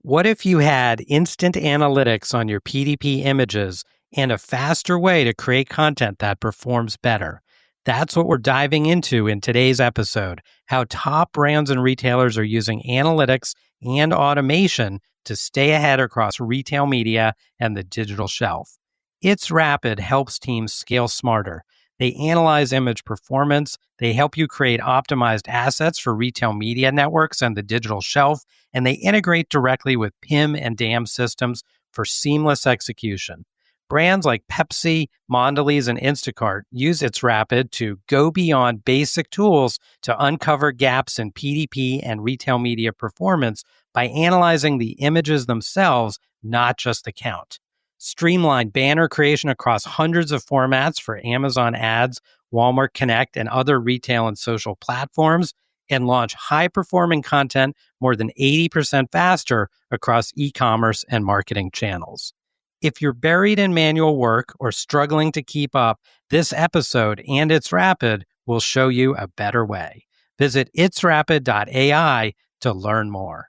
What if you had instant analytics on your PDP images and a faster way to create content that performs better? That's what we're diving into in today's episode, how top brands and retailers are using analytics and automation to stay ahead across retail media and the digital shelf. ITSRAPID helps teams scale smarter. They analyze image performance, they help you create optimized assets for retail media networks and the digital shelf, and they integrate directly with PIM and DAM systems for seamless execution. Brands like Pepsi, Mondelez, and Instacart use ITSRAPID to go beyond basic tools to uncover gaps in PDP and retail media performance by analyzing the images themselves, not just the count. Streamline banner creation across hundreds of formats for Amazon Ads, Walmart Connect, and other retail and social platforms, and launch high-performing content more than 80% faster across e-commerce and marketing channels. If you're buried in manual work or struggling to keep up, this episode and ITSRAPID will show you a better way. Visit itsrapid.ai to learn more.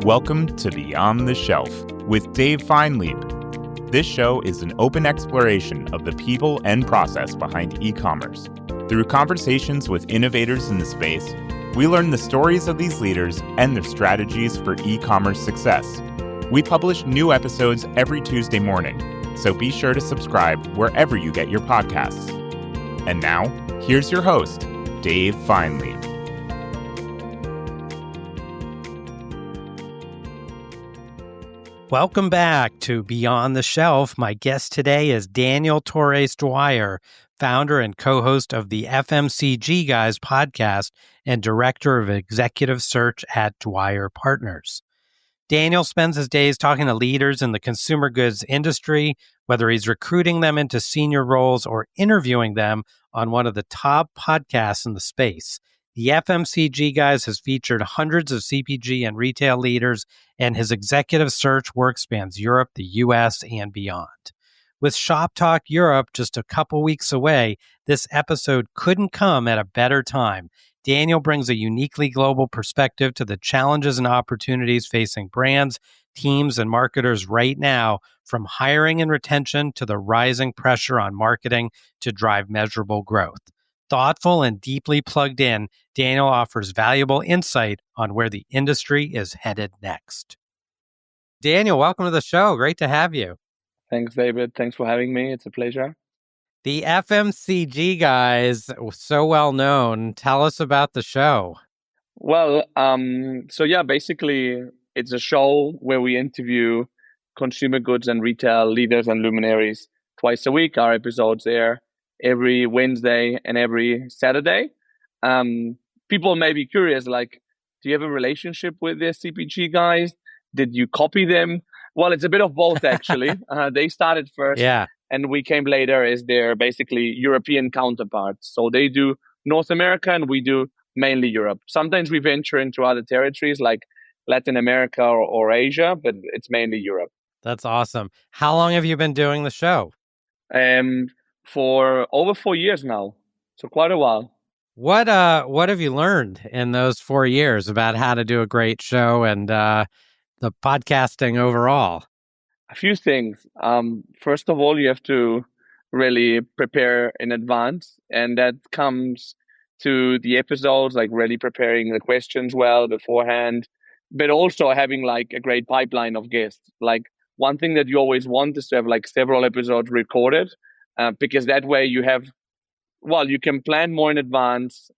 Welcome to Beyond the Shelf with Dave Feinleib. This show is an open exploration of the people and process behind e-commerce. Through conversations with innovators in the space, we learn the stories of these leaders and their strategies for e-commerce success. We publish new episodes every Tuesday morning, so be sure to subscribe wherever you get your podcasts. And now, here's your host, Dave Feinleib. Welcome back to Beyond the Shelf. My guest today is Daniel Torres Dwyer, founder and co-host of the FMCG Guys podcast and director of executive search at Dwyer Partners. Daniel spends his days talking to leaders in the consumer goods industry, whether he's recruiting them into senior roles or interviewing them on one of the top podcasts in the space. The FMCG Guys has featured hundreds of CPG and retail leaders, and his executive search work spans Europe, the US, and beyond. With Shop Talk Europe just a couple weeks away, this episode couldn't come at a better time. Daniel brings a uniquely global perspective to the challenges and opportunities facing brands, teams, and marketers right now, from hiring and retention to the rising pressure on marketing to drive measurable growth. Thoughtful and deeply plugged in, Daniel offers valuable insight on where the industry is headed next. Daniel, welcome to the show. Great to have you. Thanks, David. Thanks for having me. It's a pleasure. The FMCG Guys, so well known. Tell us about the show. Well, basically, it's a show where we interview consumer goods and retail leaders and luminaries twice a week. Our episodes air every Wednesday and every Saturday. People may be curious, like, do you have a relationship with the CPG guys? Did you copy them? Well, it's a bit of both, actually. They started first, and we came later as their basically European counterparts. So they do North America and we do mainly Europe. Sometimes we venture into other territories like Latin America or Asia, but it's mainly Europe. That's awesome. How long have you been doing the show? For over 4 years now, so quite a while. What have you learned in those 4 years about how to do a great show and the podcasting overall? A few things. First of all, you have to really prepare in advance, and that comes to the episodes, like really preparing the questions well beforehand, but also having like a great pipeline of guests. Like one thing that you always want is to have like several episodes recorded. Because that way you can plan more in advance.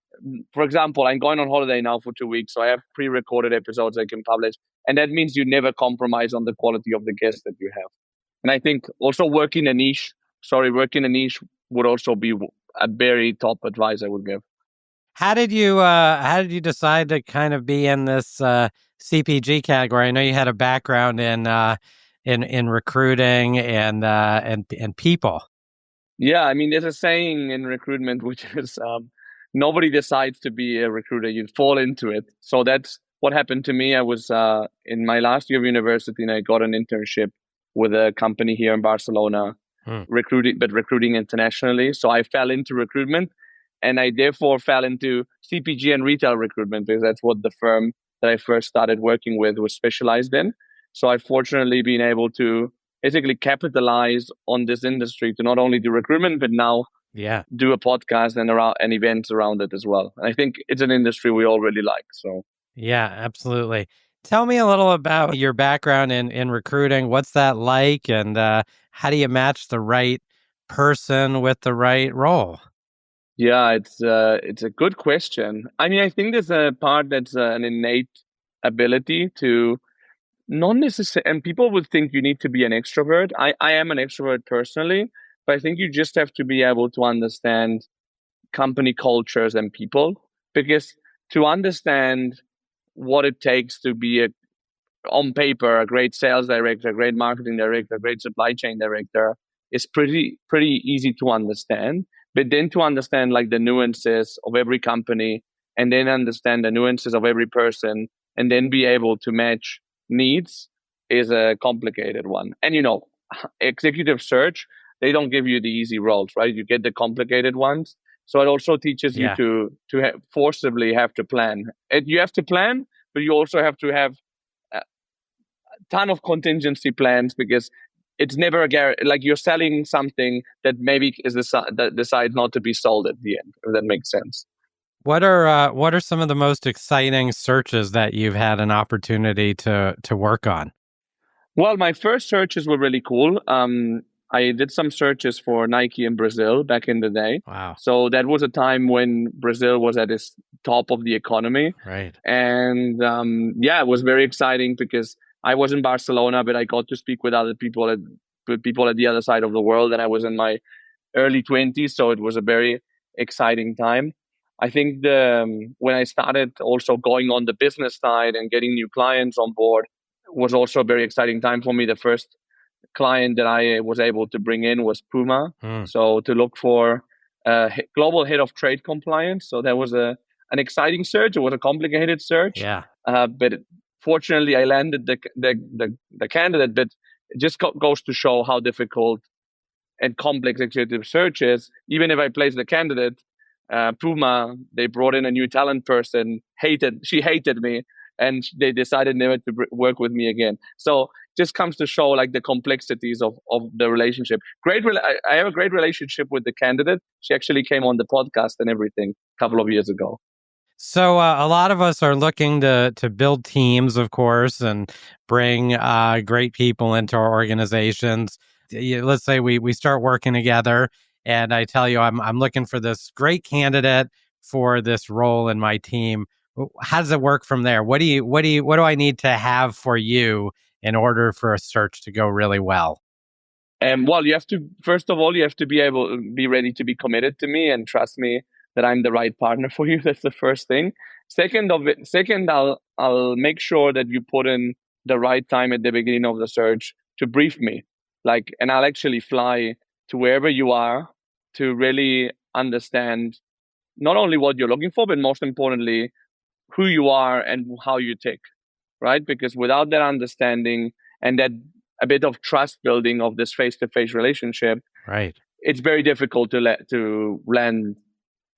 For example, I'm going on holiday now for 2 weeks, so I have pre-recorded episodes I can publish. And that means you never compromise on the quality of the guests that you have. And I think also working a niche would also be a very top advice I would give. How did you decide to kind of be in this CPG category? I know you had a background in recruiting and people. Yeah, I mean, there's a saying in recruitment, which is nobody decides to be a recruiter. You fall into it. So that's what happened to me. I was in my last year of university and I got an internship with a company here in Barcelona, recruiting internationally. So I fell into recruitment. And I therefore fell into CPG and retail recruitment because that's what the firm that I first started working with was specialized in. So I've fortunately been able to basically capitalize on this industry to not only do recruitment, but now do a podcast and events around it as well. And I think it's an industry we all really like. So yeah, absolutely. Tell me a little about your background in recruiting. What's that like, and how do you match the right person with the right role? yeah, it's a good question. I mean, I think there's a part that's an innate ability to not necessarily, and people would think you need to be an extrovert. I am an extrovert personally, but I think you just have to be able to understand company cultures and people, because to understand what it takes to be on paper a great sales director, a great marketing director, a great supply chain director is pretty easy to understand. But then to understand like the nuances of every company, and then understand the nuances of every person, and then be able to match needs is a complicated one. And executive search, they don't give you the easy roles, right? You get the complicated ones. So it also teaches you to forcibly have to plan. And you have to plan, but you also have to have ton of contingency plans, because it's never a guarantee. Like you're selling something that maybe is that decides not to be sold at the end. If that makes sense. What are some of the most exciting searches that you've had an opportunity to work on? Well, my first searches were really cool. I did some searches for Nike in Brazil back in the day. Wow. So that was a time when Brazil was at its top of the economy. Right. And it was very exciting because I was in Barcelona, but I got to speak with other people with people at the other side of the world, and I was in my early 20s, so it was a very exciting time. I think when I started also going on the business side and getting new clients on board was also a very exciting time for me. The first client that I was able to bring in was Puma, so to look for a global head of trade compliance. So that was an exciting search. It was a complicated search, but fortunately, I landed the candidate. But it just goes to show how difficult and complex executive search is. Even if I place the candidate, Puma, they brought in a new talent person. She hated me, and they decided never to work with me again. So just comes to show like the complexities of the relationship. I have a great relationship with the candidate. She actually came on the podcast and everything a couple of years ago. So a lot of us are looking to build teams, of course, and bring great people into our organizations. Let's say we start working together, and I tell you I'm looking for this great candidate for this role in my team. How does it work from there? What do I need to have for you in order for a search to go really well? Well, first of all, you have to be ready to be committed to me and trust me that I'm the right partner for you. That's the first thing. Second, I'll make sure that you put in the right time at the beginning of the search to brief me. And I'll actually fly to wherever you are to really understand not only what you're looking for, but most importantly, who you are and how you tick, right? Because without that understanding and that a bit of trust building of this face-to-face relationship, right, it's very difficult to land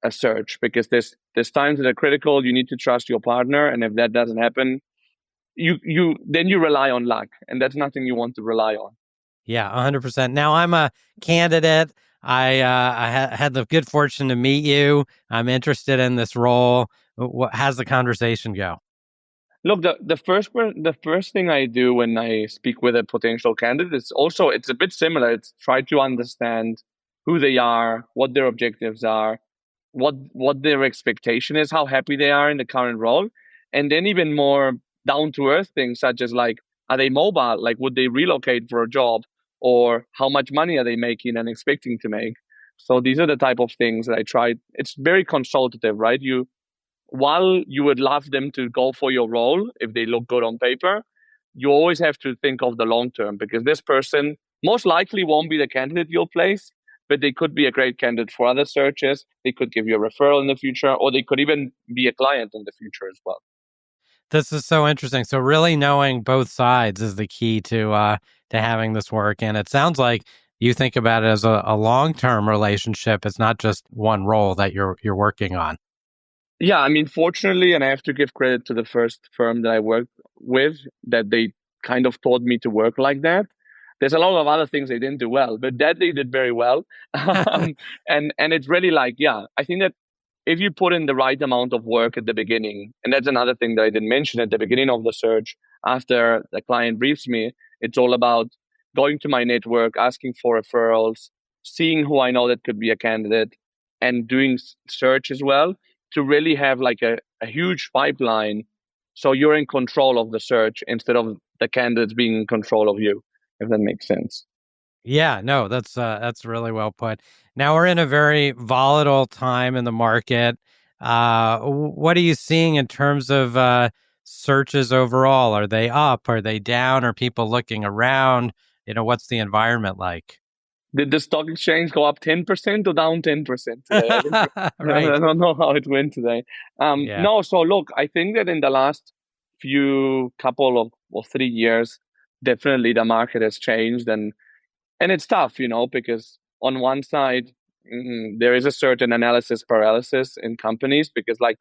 a search, because there's times that are critical. You need to trust your partner, and if that doesn't happen, you rely on luck, and that's nothing you want to rely on. Yeah, 100%. Now I'm a candidate. I had the good fortune to meet you. I'm interested in this role. How's the conversation go? Look, the first thing I do when I speak with a potential candidate it's a bit similar. It's try to understand who they are, what their objectives are, what their expectation is, how happy they are in the current role, and then even more down to earth things such as like, are they mobile? Like, would they relocate for a job, or how much money are they making and expecting to make? So these are the type of things that I try. It's very consultative, right? While you would love them to go for your role if they look good on paper, you always have to think of the long term, because this person most likely won't be the candidate you'll place, but they could be a great candidate for other searches. They could give you a referral in the future, or they could even be a client in the future as well. This is so interesting. So really knowing both sides is the key to having this work. And it sounds like you think about it as a long-term relationship. It's not just one role that you're working on. Yeah, I mean, fortunately, and I have to give credit to the first firm that I worked with, that they kind of taught me to work like that. There's a lot of other things they didn't do well, but that they did very well. And it's really like, yeah, I think that if you put in the right amount of work at the beginning, and that's another thing that I didn't mention at the beginning of the search, after the client briefs me, it's all about going to my network, asking for referrals, seeing who I know that could be a candidate, and doing search as well to really have like a huge pipeline. So you're in control of the search instead of the candidates being in control of you, if that makes sense. Yeah, no, that's really well put. Now we're in a very volatile time in the market. What are you seeing in terms of searches overall? Are they up? Are they down? Are people looking around? What's the environment like? Did the stock exchange go up 10% or down 10% today? Right. I don't know how it went today. Yeah. No, so look, I think that in the last few couple of or 3 years, definitely the market has changed, and it's tough, because on one side, there is a certain analysis paralysis in companies because like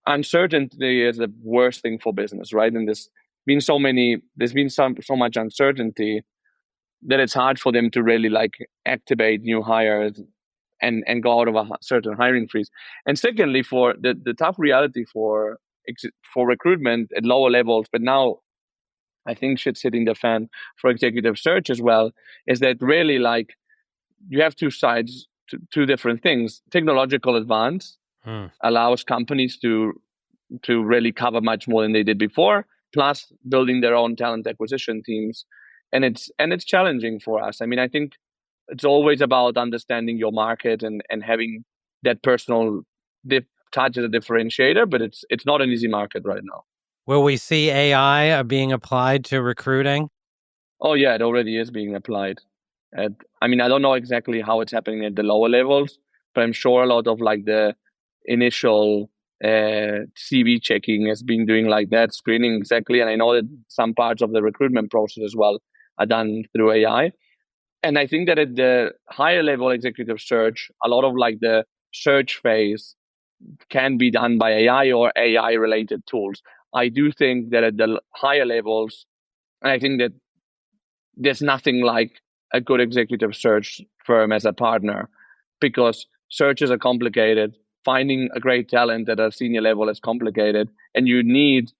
uncertainty is the worst thing for business, right? And there's been so much uncertainty that it's hard for them to really like activate new hires and go out of a certain hiring freeze. And secondly, for the tough reality for recruitment at lower levels, but now I think shit's hitting the fan for executive search as well, is that really like you have two sides, two different things. Technological advance Hmm. allows companies to really cover much more than they did before, plus building their own talent acquisition teams. And it's challenging for us. I mean, I think it's always about understanding your market and having that personal touch as a differentiator, but it's not an easy market right now. Will we see AI being applied to recruiting? Oh yeah, it already is being applied. I mean, I don't know exactly how it's happening at the lower levels, but I'm sure a lot of like the initial CV checking has been doing like that screening exactly. And I know that some parts of the recruitment process as well are done through AI. And I think that at the higher level executive search, a lot of like the search phase can be done by AI or AI related tools. I do think that at the higher levels, and I think that there's nothing like a good executive search firm as a partner because searches are complicated. Finding a great talent at a senior level is complicated, and you need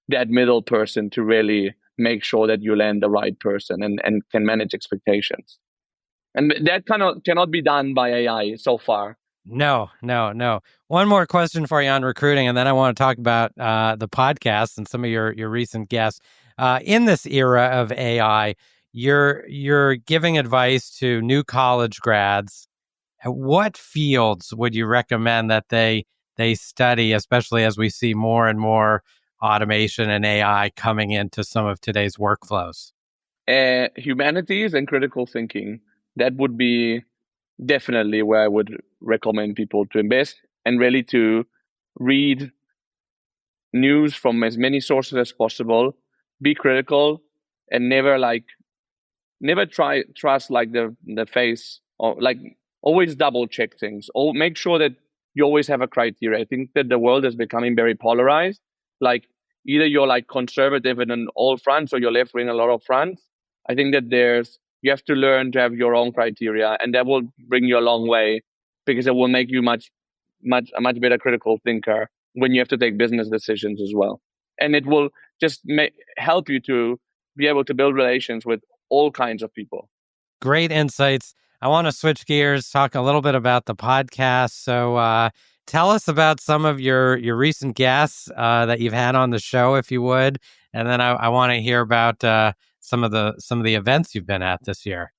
that middle person to really make sure that you land the right person and can manage expectations. And that cannot be done by AI so far. No, no, no. One more question for you on recruiting, and then I want to talk about the podcast and some of your recent guests. In this era of AI, you're giving advice to new college grads. What fields would you recommend that they study, especially as we see more and more automation and AI coming into some of today's workflows? Humanities and critical thinking. That would be definitely where I would recommend people to invest and really to read news from as many sources as possible, be critical, and never try trust like the face, or like always double check things, or make sure that you always have a criteria. I think that the world is becoming very polarized. Like either you're like conservative in all fronts or you're left wing a lot of fronts. I think that you have to learn to have your own criteria, and that will bring you a long way because it will make you a much better critical thinker when you have to take business decisions as well. And it will just help you to be able to build relations with all kinds of people. Great insights. I want to switch gears, talk a little bit about the podcast. So, tell us about some of your recent guests that you've had on the show, if you would, and then I want to hear about some of the events you've been at this year.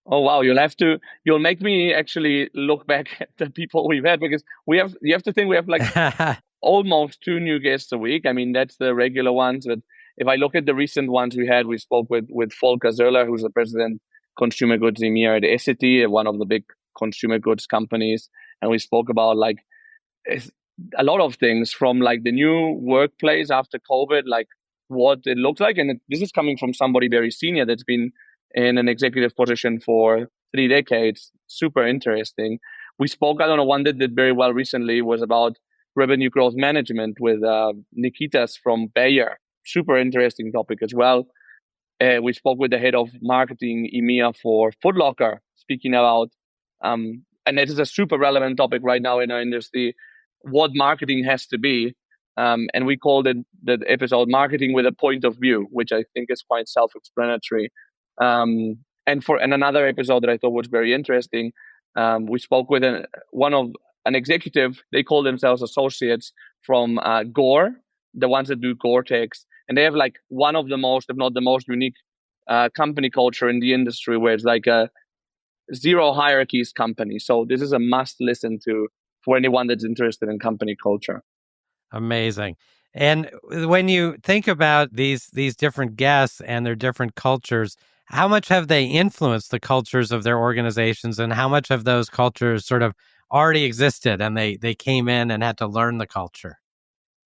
Oh wow, you'll make me actually look back at the people we've had because you have to think we have like almost 2 new guests a week. I mean, that's the regular ones. But if I look at the recent ones we spoke with Volker Zöller, who's the president consumer goods EMEA at Essity, one of the big consumer goods companies, and we spoke about like a lot of things from like the new workplace after COVID, like what it looks like. And this is coming from somebody very senior that's been in an executive position for 3 decades. Super interesting. We spoke, I don't know, one that did very well recently was about revenue growth management with Nikitas from Bayer. Super interesting topic as well. We spoke with the head of marketing EMEA for Foot Locker, speaking about, and it is a super relevant topic right now in our industry, what marketing has to be. And we called it the episode "Marketing with a Point of View," which I think is quite self-explanatory. And another episode that I thought was very interesting, we spoke with an executive. They call themselves associates from Gore, the ones that do Gore-Tex, and they have like one of the most, if not the most unique company culture in the industry, where it's like a zero hierarchies company. So this is a must listen to for anyone that's interested in company culture. Amazing. And when you think about these different guests and their different cultures, how much have they influenced the cultures of their organizations, and how much of those cultures sort of already existed and they came in and had to learn the culture?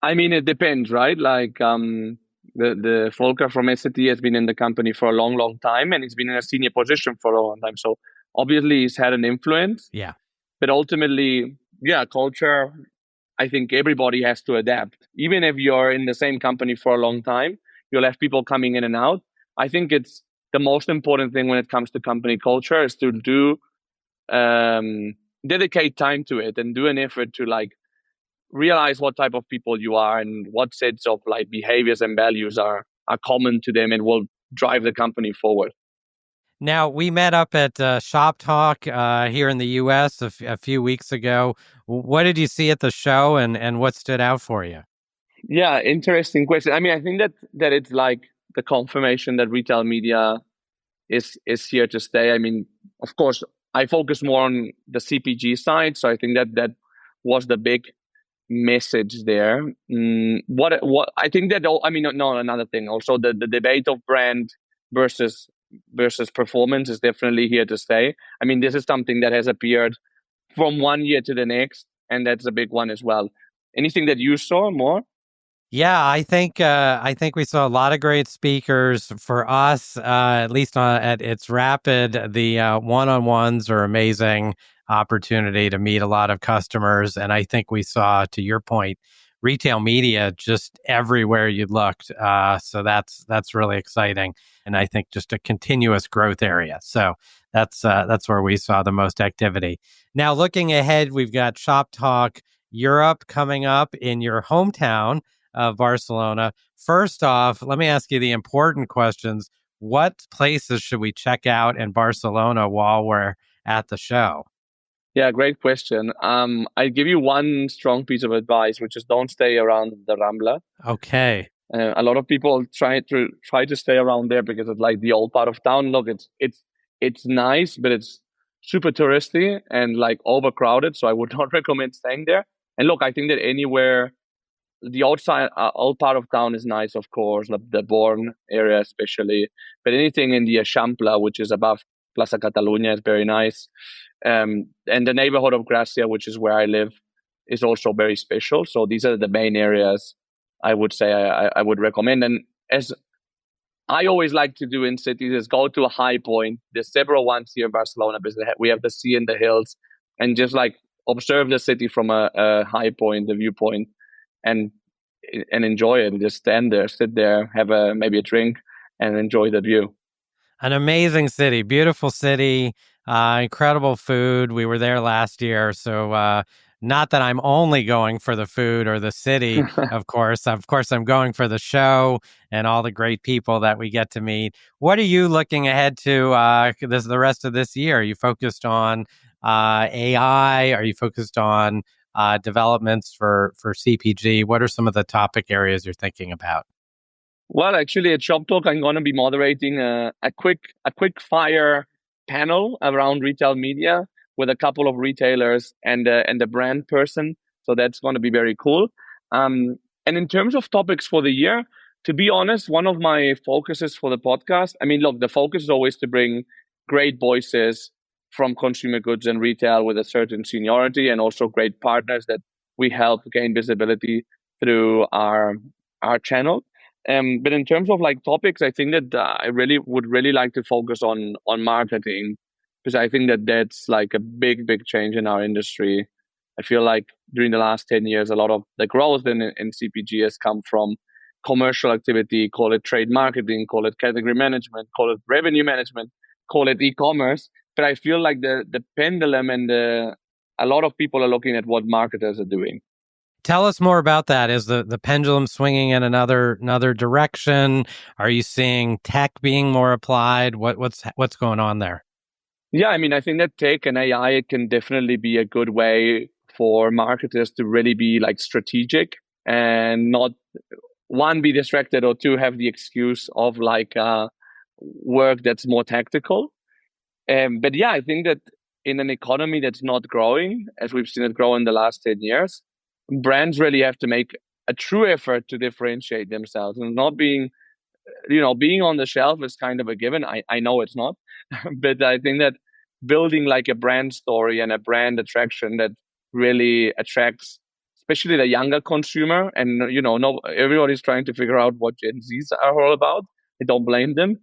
I mean, it depends, right? Like the Volker from SAP has been in the company for a long, long time, and he's been in a senior position for a long time. So obviously he's had an influence. Yeah. But ultimately, yeah, culture, I think everybody has to adapt. Even if you're in the same company for a long time, you'll have people coming in and out. I think it's the most important thing when it comes to company culture is to dedicate time to it and do an effort to like realize what type of people you are and what sets of like behaviors and values are common to them and will drive the company forward. Now, we met up at Shop Talk here in the U.S. a few weeks ago. What did you see at the show, and what stood out for you? Yeah, interesting question. I mean, I think that it's like the confirmation that retail media is here to stay. I mean, of course, I focus more on the CPG side, so I think that was the big message there. What I think that I mean, no, another thing. Also, the debate of brand versus performance is definitely here to stay. I mean, this is something that has appeared from one year to the next, and that's a big one as well. Anything that you saw more? Yeah, I think we saw a lot of great speakers. For us, at least at ITSRAPID, the one-on-ones are amazing opportunity to meet a lot of customers, and I think we saw, to your point, retail media just everywhere you looked. So that's really exciting, and I think just a continuous growth area. So that's where we saw the most activity. Now, looking ahead, we've got Shop Talk Europe coming up in your hometown of Barcelona. First off, let me ask you the important questions. What places should we check out in Barcelona while we're at the show? Yeah, great question. I give you one strong piece of advice, which is don't stay around the Rambla. Okay. A lot of people try to stay around there because it's like the old part of town. Look, it's nice, but it's super touristy and like overcrowded. So I would not recommend staying there. And look, I think that anywhere the outside old part of town is nice, of course, like the Born area especially. But anything in the Eixample, which is above Plaza Catalunya, is very nice. And the neighborhood of Gracia, which is where I live, is also very special. So these are the main areas I would say I would recommend. And as I always like to do in cities is go to a high point. There's several ones here in Barcelona because we have the sea and the hills, and just like observe the city from a high point, the viewpoint, and enjoy it. And just stand there, sit there, have maybe a drink, and enjoy the view. An amazing city, beautiful city, incredible food. We were there last year, so not that I'm only going for the food or the city, of course. Of course, I'm going for the show and all the great people that we get to meet. What are you looking ahead to the rest of this year? Are you focused on AI? Are you focused on developments for CPG? What are some of the topic areas you're thinking about? Well, actually, at Shop Talk, I'm going to be moderating a quick fire panel around retail media with a couple of retailers and a brand person. So that's going to be very cool. And in terms of topics for the year, to be honest, one of my focuses for the podcast, I mean, look, the focus is always to bring great voices from consumer goods and retail with a certain seniority, and also great partners that we help gain visibility through our channel. But in terms of like topics, I think that I would really like to focus on marketing, because I think that that's like a big change in our industry. I feel like during the last 10 years, a lot of the growth in CPG has come from commercial activity, call it trade marketing, call it category management, call it revenue management, call it e-commerce. But I feel like the pendulum and a lot of people are looking at what marketers are doing. Tell us more about that. Is the pendulum swinging in another direction? Are you seeing tech being more applied? What's going on there? Yeah, I mean, I think that tech and AI can definitely be a good way for marketers to really be like strategic and not, one, be distracted, or two, have the excuse of like work that's more tactical. But yeah, I think that in an economy that's not growing, as we've seen it grow in the last 10 years, brands really have to make a true effort to differentiate themselves, and not being, being on the shelf is kind of a given. I know it's not, but I think that building like a brand story and a brand attraction that really attracts, especially the younger consumer, and no, everybody's trying to figure out what Gen Zs are all about. I don't blame them.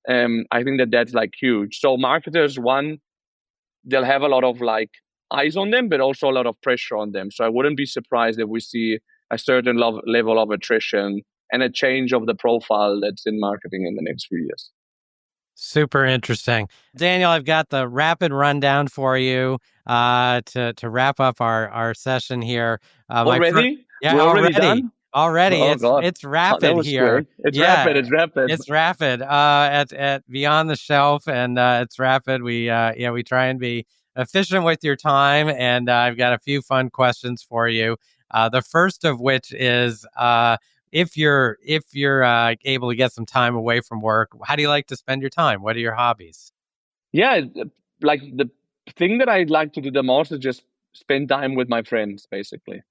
I think that that's like huge. So marketers, one, they'll have a lot of like eyes on them, but also a lot of pressure on them. So I wouldn't be surprised if we see a certain level of attrition and a change of the profile that's in marketing in the next few years. Super interesting. Daniel, I've got the rapid rundown for you to wrap up our session here. Already? Yeah, We're already done? Already. Oh, God. It's Oh, rapid that was here. quick. It's Yeah, rapid. It's rapid. it's rapid. At Beyond the Shelf, and it's rapid. We try and be efficient with your time, and I've got a few fun questions for you. The first of which is, if you're able to get some time away from work, how do you like to spend your time? What are your hobbies? Yeah, like the thing that I like to do the most is just spend time with my friends, basically.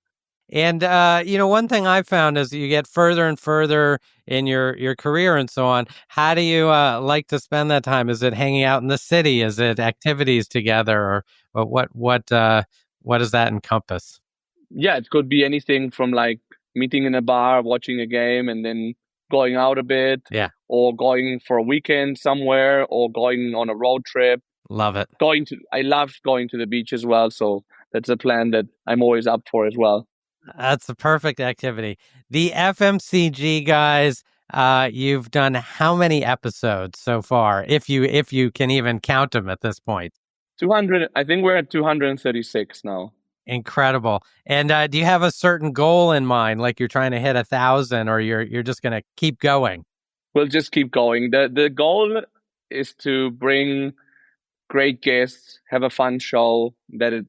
And one thing I've found is you get further and further in your career and so on. How do you like to spend that time? Is it hanging out in the city? Is it activities together, or what does that encompass? Yeah, it could be anything from like meeting in a bar, watching a game, and then going out a bit, Yeah, or going for a weekend somewhere, or going on a road trip. love it. I love going to the beach as well, so that's a plan that I'm always up for as well. That's the perfect activity. The FMCG guys, you've done how many episodes so far, if you can even count them at this point? 200. I think we're at 236 now. Incredible. And do you have a certain goal in mind, like you're trying to hit 1,000, or you're just going to keep going? We'll just keep going. The goal is to bring great guests, have a fun show that it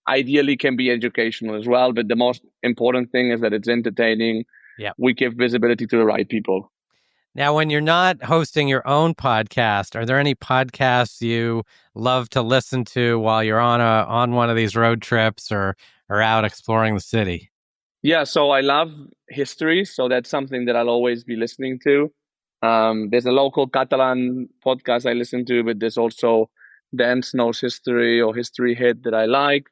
ideally can be educational as well. But the most important thing is that it's entertaining. Yeah. We give visibility to the right people. Now, when you're not hosting your own podcast, are there any podcasts you love to listen to while you're on one of these road trips or out exploring the city? Yeah, so I love history, so that's something that I'll always be listening to. There's a local Catalan podcast I listen to, but there's also Dan Snow's History or History Hit that I like.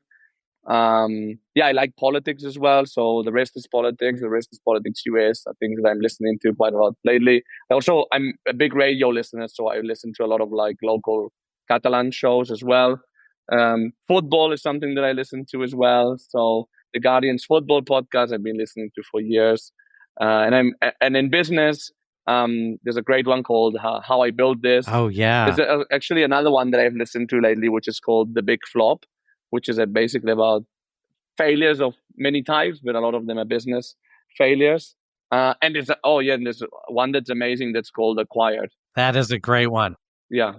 Yeah, I like politics as well. So The Rest is Politics, The Rest is Politics US are things that I'm listening to quite a lot lately. Also, I'm a big radio listener, so I listen to a lot of like local Catalan shows as well. Football is something that I listen to as well. So the Guardian's football podcast I've been listening to for years. And in business, there's a great one called How I Built This. Oh, yeah. There's actually another one that I've listened to lately, which is called The Big Flop, which is basically about failures of many types, but a lot of them are business failures. And there's one that's amazing that's called Acquired. That is a great one. Yeah,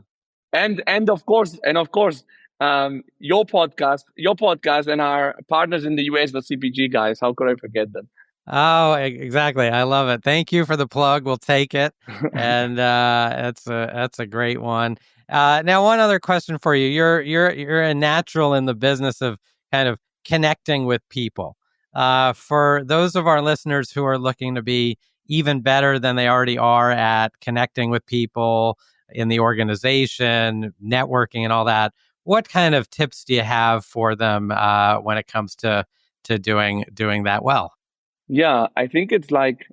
and of course, your podcast, and our partners in the US, the CPG guys. How could I forget them? Oh, exactly. I love it. Thank you for the plug. We'll take it. And that's a great one. Now, one other question for you. You're a natural in the business of kind of connecting with people. For those of our listeners who are looking to be even better than they already are at connecting with people in the organization, networking and all that, what kind of tips do you have for them when it comes to doing that well? Yeah, I think it's like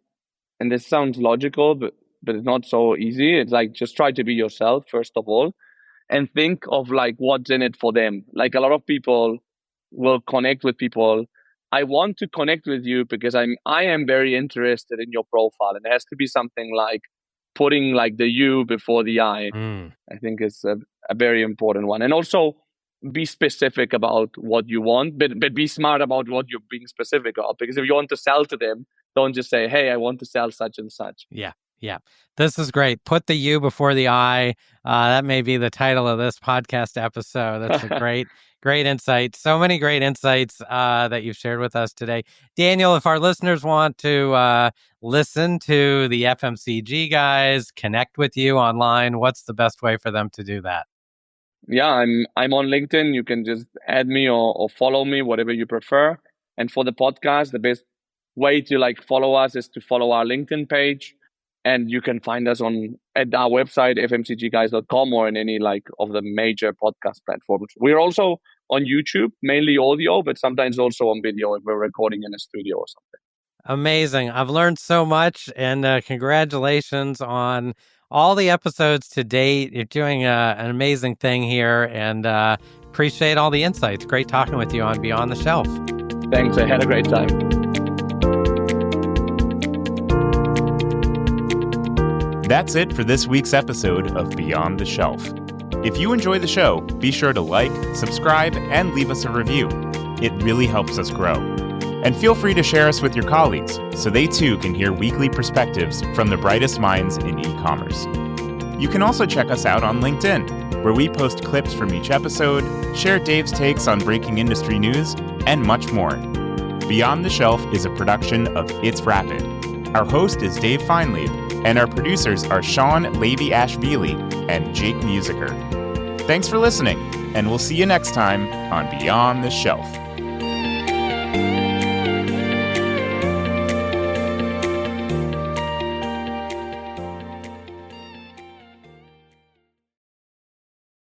and this sounds logical, but it's not so easy. It's like, just try to be yourself, first of all, and think of like what's in it for them. Like, a lot of people will connect with people. I want to connect with you because I am very interested in your profile, and it has to be something like putting like the you before the I. I think is a very important one. And also be specific about what you want, but be smart about what you're being specific of. Because if you want to sell to them, don't just say, hey, I want to sell such and such. Yeah. Yeah. This is great. Put the you before the I. That may be the title of this podcast episode. That's a great insight. So many great insights that you've shared with us today. Daniel, if our listeners want to listen to the FMCG guys, connect with you online, what's the best way for them to do that? Yeah, I'm on LinkedIn. You can just add me or follow me, whatever you prefer. And for the podcast, the best way to like follow us is to follow our LinkedIn page. And you can find us at our website, fmcgguys.com, or in any like of the major podcast platforms. We're also on YouTube, mainly audio, but sometimes also on video if we're recording in a studio or something. Amazing. I've learned so much, and congratulations on all the episodes to date. You're doing an amazing thing here, and appreciate all the insights. Great talking with you on Beyond the Shelf. Thanks. I had a great time. That's it for this week's episode of Beyond the Shelf. If you enjoy the show, be sure to like, subscribe, and leave us a review. It really helps us grow. And feel free to share us with your colleagues so they too can hear weekly perspectives from the brightest minds in e-commerce. You can also check us out on LinkedIn, where we post clips from each episode, share Dave's takes on breaking industry news, and much more. Beyond the Shelf is a production of ITSRAPID. Our host is Dave Feinleib, and our producers are Sean Levy-Ashvili and Jake Musiker. Thanks for listening, and we'll see you next time on Beyond the Shelf.